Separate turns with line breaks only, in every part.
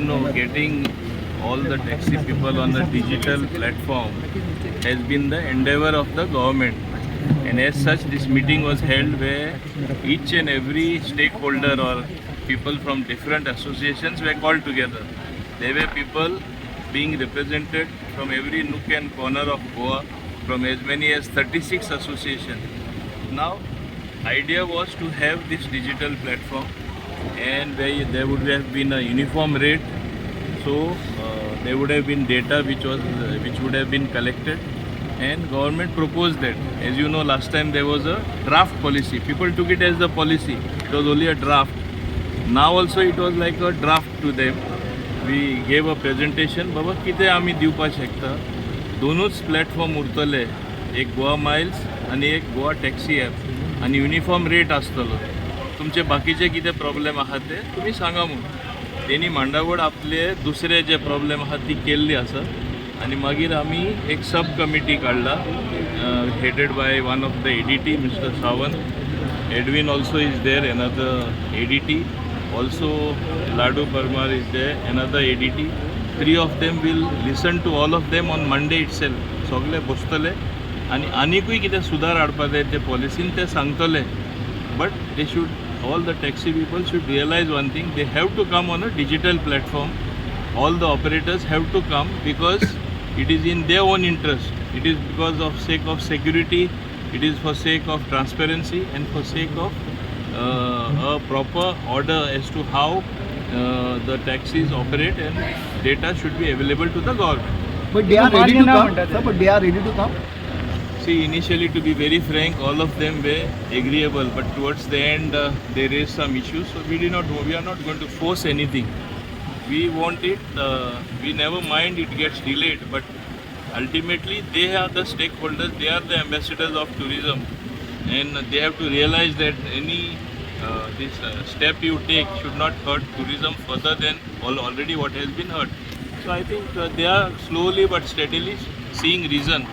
you know, getting all the taxi people on a digital platform has been the endeavor of the government. And as such, this meeting was held where each and every stakeholder or people from different associations were called together. There were people being represented from every nook and corner of Goa, from as many as 36 associations. Now, idea was to have this digital platform, and where there would have been a uniform rate, so there would have been data which would have been collected, and government proposed that. As you know, last time there was a draft policy. People took it as the policy. It was only a draft. Now also it was like a draft to them. We gave a presentation. बाबा कितें आमी दिवपाक शकता. दोनूच platform उरतले. एक Goa miles आणि एक Goa taxi app आणि युनिफॉर्म रेट आसतलो. तुमचे बाकीचे कितें प्रॉब्लेम आहात ते तुम्ही सांगा म्हणून. तेणी मांडावळ आपले दुसरे जे प्रॉब्लेम आहात ती केल्ली आसा. आणि मागीर आमी एक सब कमिटी काडला, headed by one of the ADT, Mr. Sawant. Edwin also is there, another ADT. Also Ladu Parmar is there, another ADT. Three of them will listen to all of them on Monday itself. सगळे बसतले आणि आनीकूय कितें सुदार हाडपा जाय ते पॉलिसीन ते सांगतले. But they should, all the taxi people should realize one thing: they have to come on a digital platform. All the operators have to come because it is in their own interest. It is because of sake of security, it is for sake of transparency, and for sake of a proper order as to how the taxis operate, and data should be available to the government.
But they are ready to come, sir. But they are ready to come.
See, initially, to be very frank, all of them were agreeable, but towards the end, they raised some issues. So we are not going to force anything. We want it. We never mind it gets delayed, but ultimately they are the stakeholders. They are the ambassadors of tourism, and they have to realize that any this step you take should not hurt tourism further than already what has been hurt. So I think they are slowly but steadily seeing reason.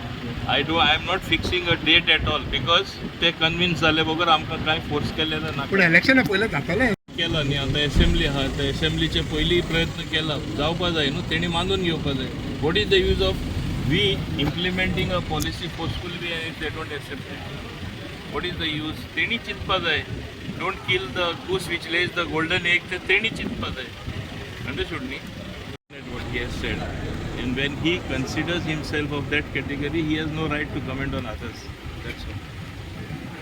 I am not fixing a date at all because they convinced झाले बगर आमकां काय force केलेलं ना.
पण election पयलें जातलें
केला न्ही. आता असेंब्ली आहा, त्या असेंब्लीचे पयलीं प्रयत्न केला, जावपा जाय न्हू. तेणी मानून घेवपा जाय. What is the use of we implementing a policy forcefully and they don't accept it? What is the use? तेणी चिंतपा जाय. Don't kill the goose which lays the golden egg. ते तेणी चिंतपा जाय. अंडरस्टूड न्ही? What he has said, and when he considers himself of that category, he has no right to comment on others. That's all.